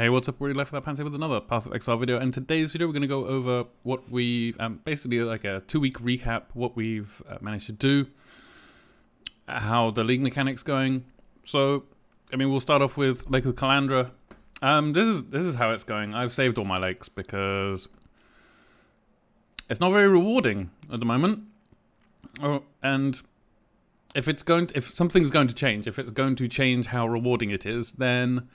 Hey, what's up? We're Life Without Pants here with another Path of Exile video. And today's video, we're going to go over what we, basically like a 2-week recap, what we've managed to do, how the league mechanics going. So, I mean, we'll start off with Lake of Kalandra. This is how it's going. I've saved all my lakes because it's not very rewarding at the moment. Oh, and if something's going to change, if it's going to change how rewarding it is, then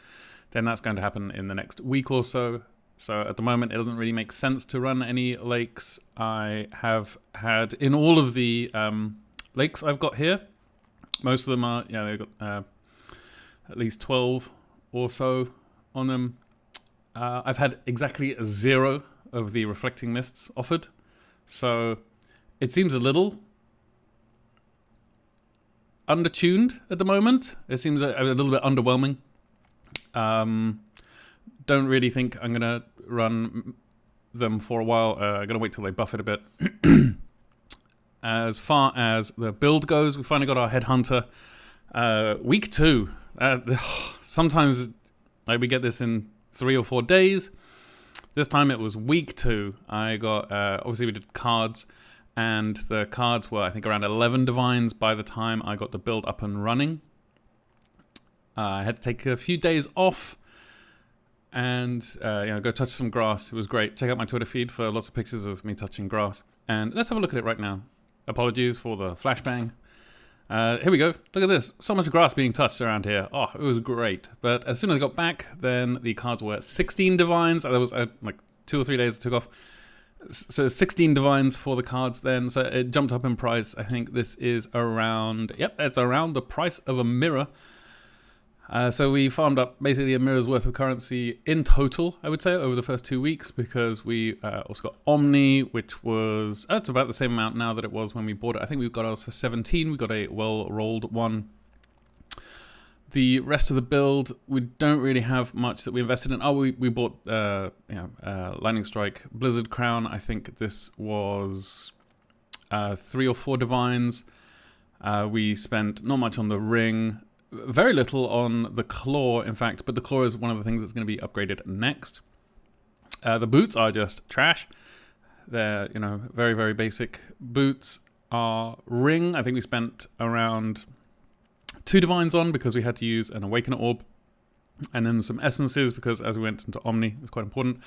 that's going to happen in the next week or so. So at the moment, it doesn't really make sense to run any lakes. I have had, in all of the lakes I've got here, most of them are, they've got at least 12 or so on them. I've had exactly 0 of the reflecting mists offered. So it seems a little undertuned at the moment. It seems a little bit underwhelming. Don't really think I'm gonna run them for a while. I'm gonna wait till they buff it a bit. As far as the build goes, we finally got our Headhunter. Week 2. Sometimes we get this in 3 or 4 days. This time it was week 2. I got, obviously we did cards, and the cards were, I think, around 11 divines by the time I got the build up and running. I had to take a few days off and go touch some grass. It was great. Check out my Twitter feed for lots of pictures of me touching grass. And let's have a look at it right now. Apologies for the flashbang. Here we go. Look at this. So much grass being touched around here. Oh, it was great. But as soon as I got back, then the cards were 16 divines. There was like 2 or 3 days it took off. So 16 divines for the cards then. So it jumped up in price. I think this is around, it's around the price of a mirror. So we farmed up basically a mirror's worth of currency in total, I would say, over the first 2 weeks, because we also got Omni, which was, it's about the same amount now that it was when we bought it. I think we got ours for 17. We got a well-rolled one. The rest of the build, we don't really have much that we invested in. Oh, we bought, Lightning Strike, Blizzard Crown. I think this was 3 or 4 divines. We spent not much on the ring. Very little on the claw, in fact, but the claw is one of the things that's going to be upgraded next. The boots are just trash. They're, very, very basic boots. Our ring, I think we spent around 2 divines on because we had to use an Awakener Orb. And then some essences because as we went into Omni, it's quite important.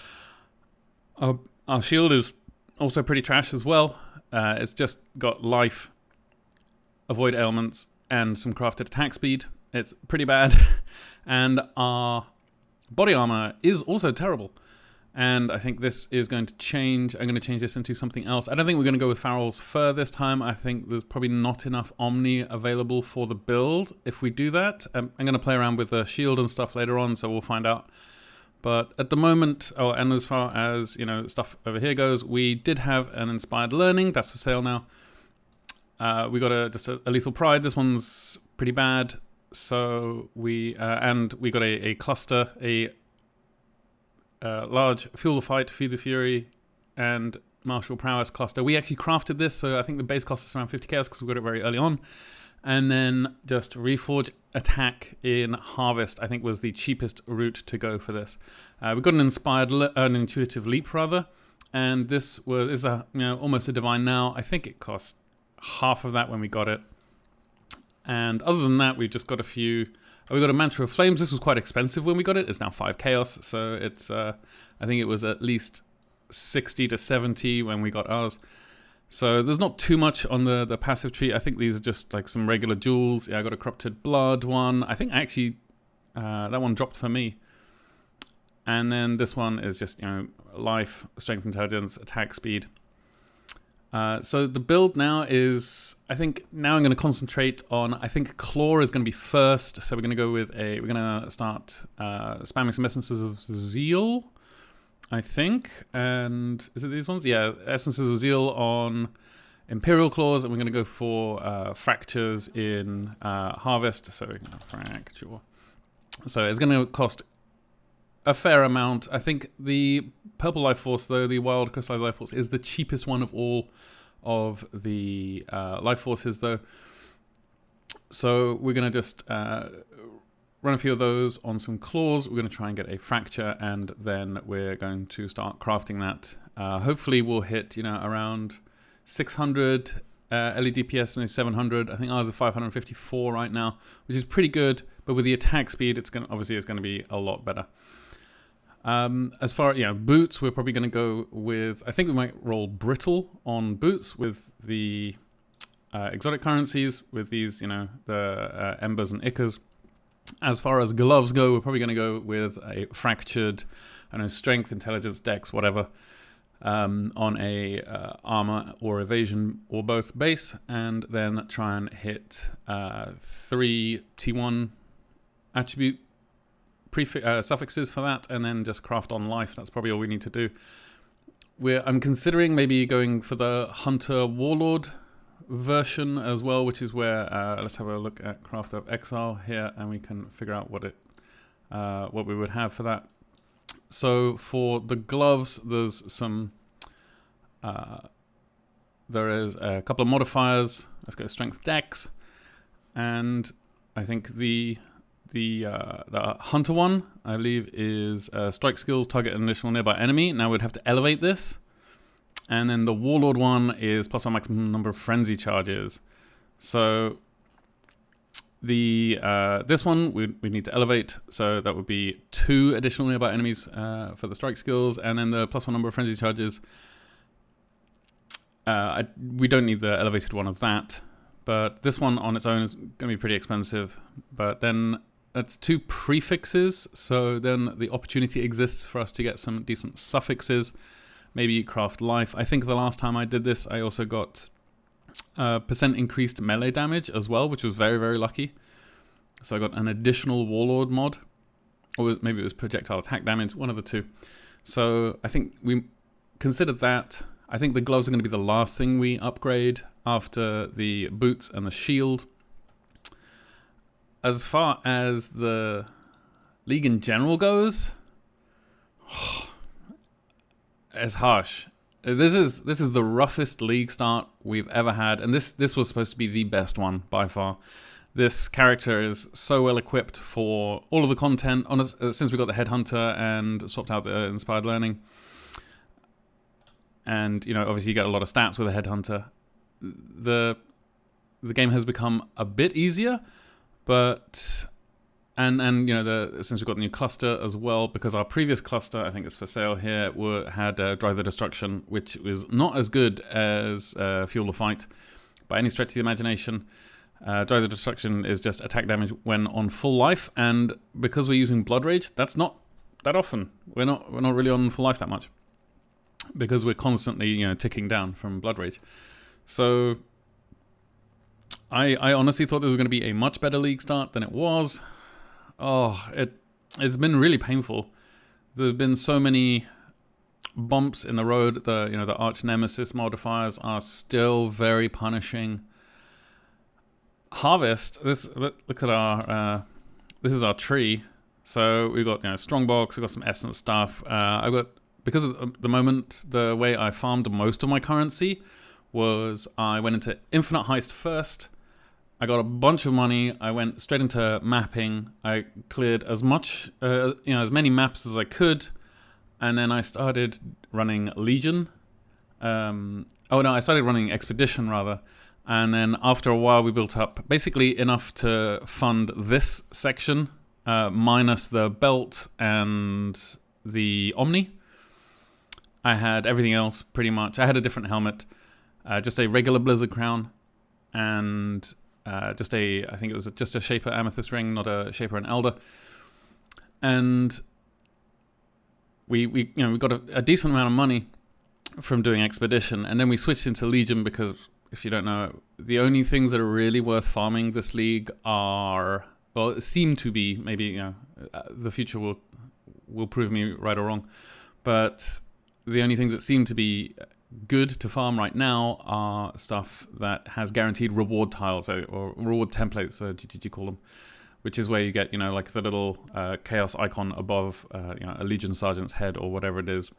Our shield is also pretty trash as well. It's just got life, avoid ailments, and some crafted attack speed. It's pretty bad. And our body armor is also terrible. And I think this is going to change. I'm going to change this into something else. I don't think we're going to go with Farrell's Fur this time. I think there's probably not enough Omni available for the build if we do that. I'm going to play around with the shield and stuff later on, so we'll find out. But at the moment, and as far as, stuff over here goes, we did have an Inspired Learning. That's for sale now. We got just a Lethal Pride. This one's pretty bad. So we got a cluster, a large Fuel the Fight, Feed the Fury, and Martial Prowess cluster. We actually crafted this, so I think the base cost is around 50 chaos because we got it very early on. And then just Reforge Attack in Harvest, I think, was the cheapest route to go for this. We got an Intuitive Leap rather, and this is almost a divine now. I think it cost half of that when we got it. And other than that, we just got a few. We got a Mantra of Flames. This was quite expensive when we got it. It's now 5 chaos, so it's I think it was at least 60 to 70 when we got ours. So there's not too much on the passive tree. I think these are just like some regular jewels. Yeah, I got a Corrupted Blood one. I think actually that one dropped for me. And then this one is just life, strength, intelligence, attack speed. So the build now is, I think now I'm going to concentrate on, I think Claw is going to be first. So we're going to go with we're going to start spamming some Essences of Zeal, I think. And is it these ones? Yeah, Essences of Zeal on Imperial Claws. And we're going to go for Fractures in Harvest. So we're going to Fracture. So it's going to cost a fair amount. I think the Purple Life Force, though, the Wild Crystallized Life Force, is the cheapest one of all of the Life Forces, though. So we're going to just run a few of those on some claws. We're going to try and get a fracture, and then we're going to start crafting that. Hopefully we'll hit, around 600 LED DPS and 700. I think ours is 554 right now, which is pretty good. But with the attack speed, it's going to be a lot better. As far as boots, we're probably going to go with. I think we might roll brittle on boots with the exotic currencies, with these, the embers and ichors. As far as gloves go, we're probably going to go with a fractured, strength, intelligence, dex, whatever, on a armor or evasion or both base, and then try and hit 3 T1 attribute suffixes for that, and then just craft on life. That's probably all we need to do. I'm considering maybe going for the Hunter Warlord version as well, which is where let's have a look at Craft of Exile here, and we can figure out what we would have for that. So for the gloves, there's some there is a couple of modifiers. Let's go strength dex, and I think the Hunter one, I believe, is strike skills, target an additional nearby enemy. Now we'd have to elevate this. And then the Warlord one is plus one maximum number of frenzy charges. So the this one we need to elevate, so that would be 2 additional nearby enemies for the strike skills, and then the plus one number of frenzy charges. We don't need the elevated one of that, but this one on its own is going to be pretty expensive. But then that's 2 prefixes, so then the opportunity exists for us to get some decent suffixes. Maybe craft life. I think the last time I did this, I also got percent increased melee damage as well, which was very, very lucky. So I got an additional Warlord mod, or maybe it was projectile attack damage, one of the two. So I think we considered that. I think the gloves are going to be the last thing we upgrade after the boots and the shield. As far as the league in general goes, it's harsh. This is the roughest league start we've ever had, and this was supposed to be the best one by far. This character is so well equipped for all of the content since we got the Headhunter and swapped out the Inspired Learning. And obviously you get a lot of stats with a Headhunter. The game has become a bit easier, but and since we've got the new cluster as well, because our previous cluster, I think it's for sale here, had Drive the Destruction, which was not as good as Fuel the Fight by any stretch of the imagination. Drive the Destruction is just attack damage when on full life, and because we're using Blood Rage, that's not that often. We're not really on full life that much, because we're constantly ticking down from Blood Rage. So I honestly thought this was going to be a much better league start than it was. Oh, it's been really painful. There have been so many bumps in the road. The arch nemesis modifiers are still very punishing. Harvest. Look at our. This is our tree. So we've got strongbox. We've got some essence stuff. I've got, because of the moment, the way I farmed most of my currency was I went into Infinite Heist first. I got a bunch of money. I went straight into mapping. I cleared as many maps as I could, and then I started running Legion. I started running Expedition rather, and then after a while we built up basically enough to fund this section, minus the belt and the Omni. I had everything else pretty much. I had a different helmet, just a regular Blizzard crown, and I think it was just a Shaper Amethyst ring, not a Shaper and Elder. And we got a decent amount of money from doing Expedition, and then we switched into Legion because, if you don't know, the only things that are really worth farming this league seem to be, maybe the future will prove me right or wrong, but the only things that seem to be good to farm right now are stuff that has guaranteed reward tiles, or reward templates, did you call them, which is where you get like the little chaos icon above a Legion Sergeant's head or whatever it is.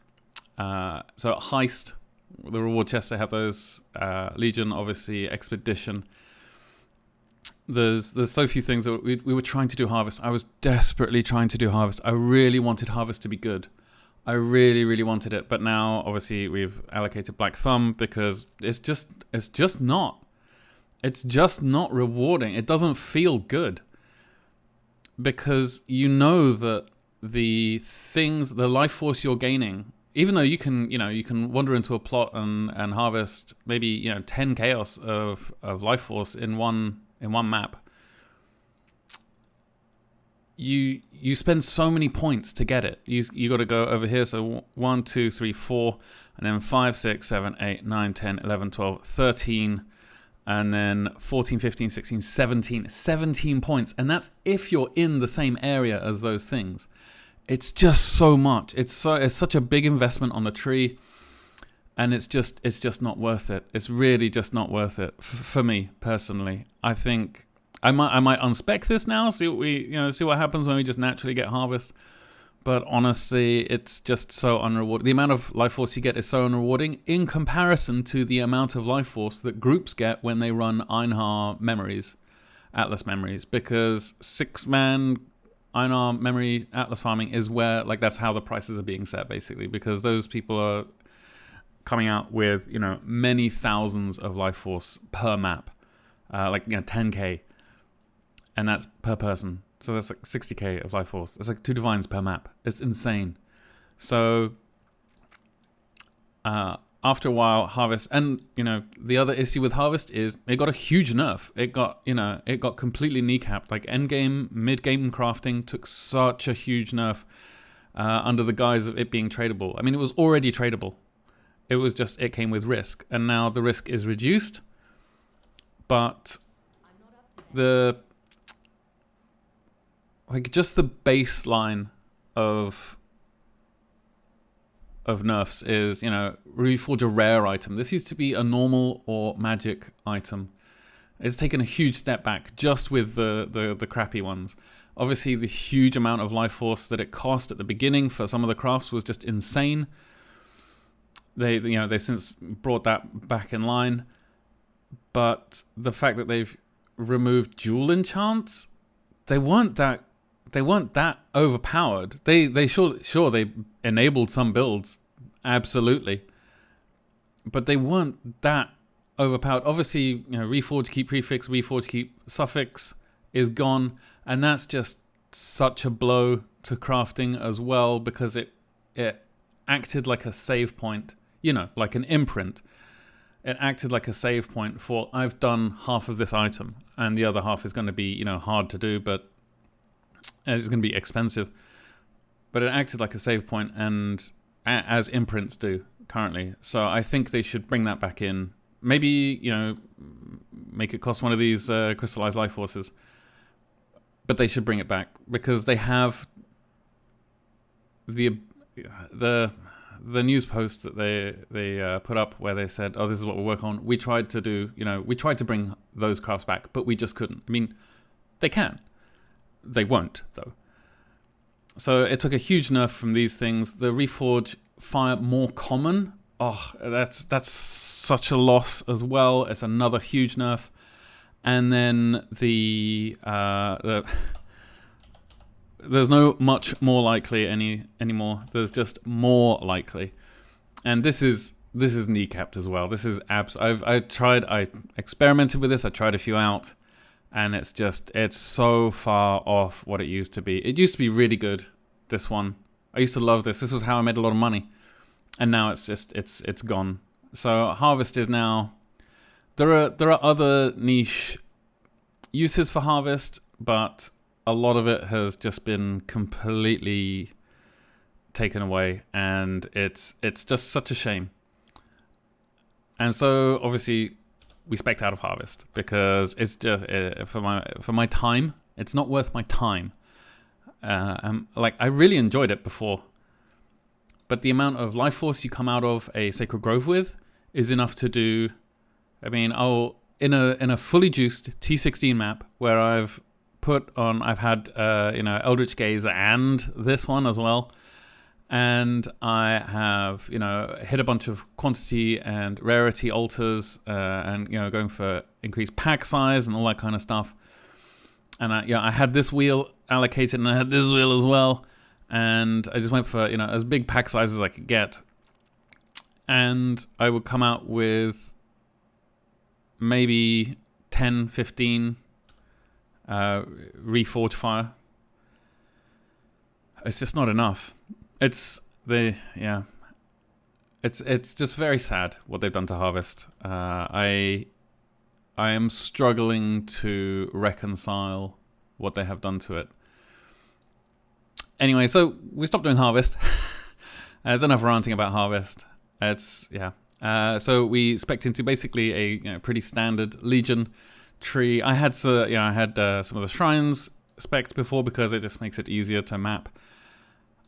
So Heist, the reward chests, they have those. Legion, obviously. Expedition, there's so few things that we were trying to do harvest. I was desperately trying to do harvest. I really wanted harvest to be good. I really, really wanted it. But now, obviously, we've allocated Black Thumb because it's just not rewarding. It doesn't feel good because you know that the life force you're gaining, even though you can wander into a plot and harvest maybe 10 chaos of life force in one map. You spend so many points to get it. You got to go over here. So 1, 2, 3, 4, and then 5, 6, 7, 8, 9, 10, 11, 12, 13, and then 14, 15, 16, 17 points. And that's if you're in the same area as those things. It's just so much. It's such a big investment on the tree, and it's just not worth it. It's really just not worth it for me personally. I think I might unspec this now, see what happens when we just naturally get harvest. But honestly, it's just so unrewarding. The amount of life force you get is so unrewarding in comparison to the amount of life force that groups get when they run Einhar memories, Atlas memories, because 6-man Einar memory Atlas farming is where, like, that's how the prices are being set, basically, because those people are coming out with, many thousands of life force per map, 10k, and that's per person. So that's like 60k of life force. It's like 2 divines per map. It's insane. So after a while, harvest, and the other issue with harvest is it got a huge nerf. It got completely kneecapped. Like endgame, mid-game crafting took such a huge nerf under the guise of it being tradable. I mean, it was already tradable. It was just, it came with risk, and now the risk is reduced. But just the baseline of nerfs is, Reforge a rare item. This used to be a normal or magic item. It's taken a huge step back just with the crappy ones. Obviously, the huge amount of life force that it cost at the beginning for some of the crafts was just insane. They since brought that back in line, but the fact that they've removed dual enchants, they weren't that overpowered. They sure they enabled some builds, absolutely, but they weren't that overpowered. Obviously, Reforge keep prefix, Reforge keep suffix is gone, and that's just such a blow to crafting as well, because it acted like a save point, like an imprint. It acted like a save point for, I've done half of this item, and the other half is going to be hard to do, but it's going to be expensive. But it acted like a save point, and as imprints do currently. So I think they should bring that back in. Maybe make it cost one of these crystallized life forces, but they should bring it back, because they have the news post that they put up where they said, oh, this is what we're working on. We tried to do, we tried to bring those crafts back, but we just couldn't. I mean, they can. They won't, though. So it took a huge nerf from these things. The Reforge fire more common. Oh, that's such a loss as well. It's another huge nerf. And then the there's no much more likely anymore. There's just more likely, and this is kneecapped as well. This is I experimented with this. I tried a few out, and it's so far off what it used to be. It used to be really good. This one, I used to love this. This was how I made a lot of money, and now it's gone. So harvest is now. There are other niche uses for harvest, but a lot of it has just been completely taken away, and it's just such a shame. And so obviously we spec'd out of harvest because it's just for my time. It's not worth my time. I really enjoyed it before, but the amount of life force you come out of a Sacred Grove with is enough to do. I mean, in a fully juiced T16 map where I've had Eldritch Gaze and this one as well, and I have hit a bunch of quantity and rarity alters, and going for increased pack size and all that kind of stuff. And I had this wheel allocated, and I had this wheel as well. And I just went for, as big pack size as I could get. And I would come out with maybe 10, 15 Reforge fire. It's just not enough. It's just very sad what they've done to Harvest. I am struggling to reconcile what they have done to it. Anyway, so we stopped doing Harvest. There's enough ranting about Harvest. So we spec'd into basically a pretty standard Legion tree. I had some of the shrines spec'd before because it just makes it easier to map.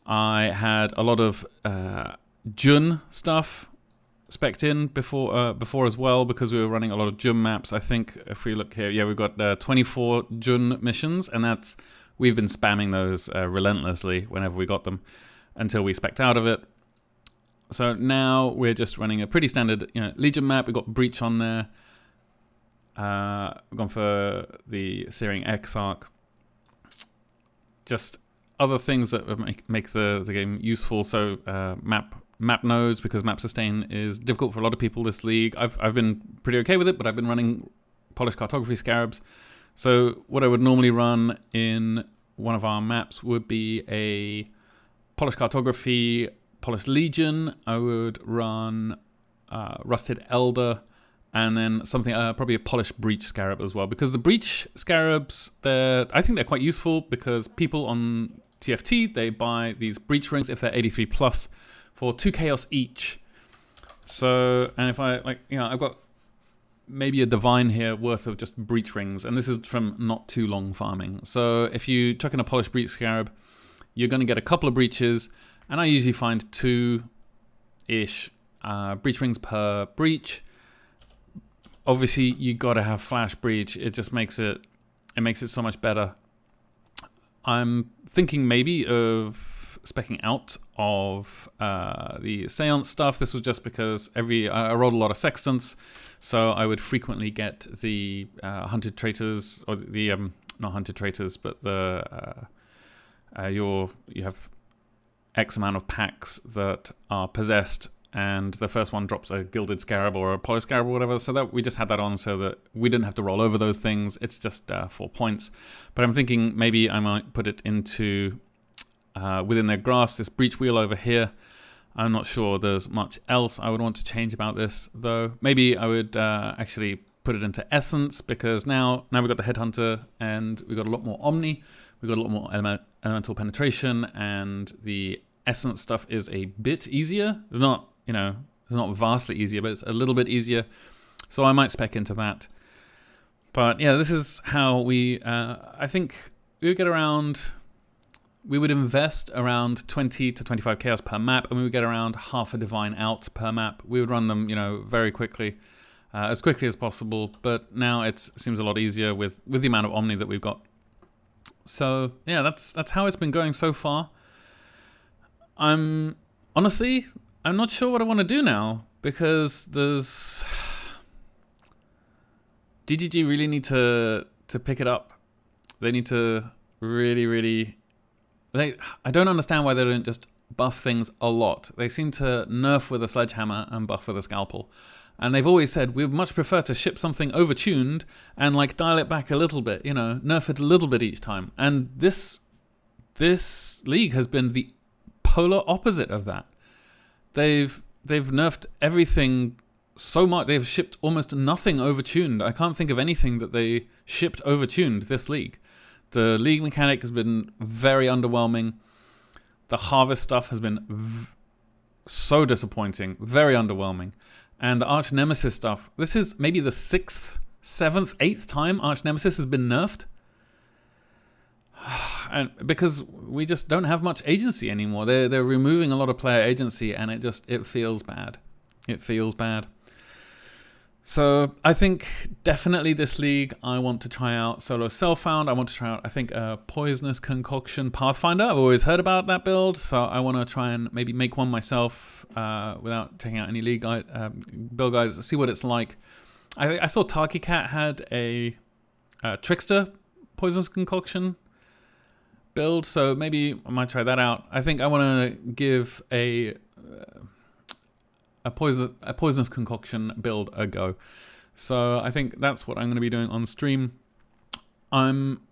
I had a lot of Jun stuff spec'd in before as well because we were running a lot of Jun maps. I think if we look here, we've got 24 Jun missions, and we've been spamming those relentlessly whenever we got them until we spec'd out of it. So now we're just running a pretty standard Legion map. We've got Breach on there. We've gone for the Searing Exarch. Just other things that make the game useful. So map nodes, because map sustain is difficult for a lot of people this league. I've been pretty okay with it, but I've been running polished cartography scarabs. So what I would normally run in one of our maps would be a polished cartography, polished Legion. I would run rusted Elder, and then something probably a polished breach scarab as well, because the breach scarabs, I think they're quite useful because people on TFT, they buy these breach rings if they're 83 plus for 2 chaos each. So, and if I've got maybe a divine here worth of just breach rings, and this is from not too long farming. So if you chuck in a polished breach scarab, you're going to get a couple of breaches, and I usually find 2-ish breach rings per breach. Obviously, you got to have flash breach. It just makes it so much better. I'm thinking maybe of speccing out of the Seance stuff. This was just because I rolled a lot of sextants, so I would frequently get the hunted traitors, or the not hunted traitors, but the you have X amount of packs that are possessed, and the first one drops a gilded scarab or a polished scarab or whatever, so that we just had that on so that we didn't have to roll over those things. It's just 4 points. But I'm thinking maybe I might put it into within their grasp, this breach wheel over here. I'm not sure there's much else I would want to change about this, though. Maybe I would actually put it into Essence, because now we've got the Headhunter, and we've got a lot more Omni, we've got a lot more elemental penetration, and the Essence stuff is a bit easier. It's not vastly easier, but it's a little bit easier. So I might spec into that. But yeah, this is how I think we would get around, we would invest around 20 to 25 chaos per map, and we would get around half a divine out per map. We would run them, very quickly, as quickly as possible. But now it seems a lot easier with the amount of Omni that we've got. So yeah, that's how it's been going so far. I'm not sure what I want to do now, because DGG really need to pick it up. They need to really I don't understand why they don't just buff things a lot. They seem to nerf with a sledgehammer and buff with a scalpel. And they've always said, we'd much prefer to ship something overtuned and dial it back a little bit, nerf it a little bit each time. And this league has been the polar opposite of that. They've nerfed everything so much. They've shipped almost nothing overtuned. I can't think of anything that they shipped overtuned this league. The league mechanic has been very underwhelming. The harvest stuff has been so disappointing, very underwhelming. And the Arch Nemesis stuff, this is maybe the 6th, 7th, 8th time Arch Nemesis has been nerfed. And because we just don't have much agency anymore. They're removing a lot of player agency, and it feels bad. It feels bad. So I think definitely this league I want to try out Solo Self-Found. I want to try out, I think, Poisonous Concoction Pathfinder. I've always heard about that build, so I want to try and maybe make one myself without checking out any league build guides, see what it's like. I saw Taki Cat had a Trickster poisonous concoction build, so maybe I might try that out. I think I want to give a poisonous concoction build a go. So I think that's what I'm going to be doing on stream. I'm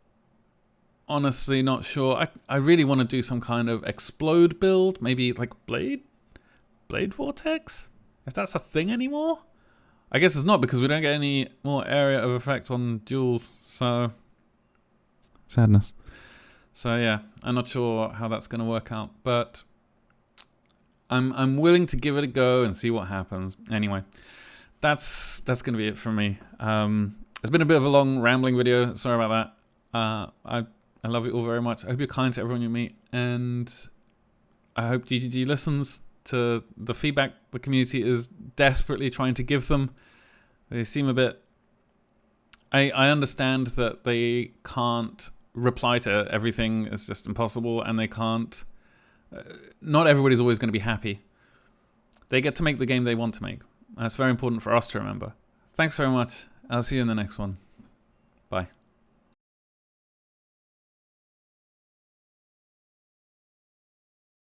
honestly not sure. I really want to do some kind of explode build, maybe like blade vortex, if that's a thing anymore. I guess it's not, because we don't get any more area of effect on duels, so sadness. So yeah, I'm not sure how that's going to work out, but I'm willing to give it a go and see what happens. Anyway, that's going to be it for me. It's been a bit of a long rambling video. Sorry about that. I love you all very much. I hope you're kind to everyone you meet, and I hope GGG listens to the feedback the community is desperately trying to give them. They seem a bit... I understand that they can't reply to everything. It's just impossible, and they can't... not everybody's always going to be happy. They get to make the game they want to make. That's very important for us to remember. Thanks very much. I'll see you in the next one. Bye.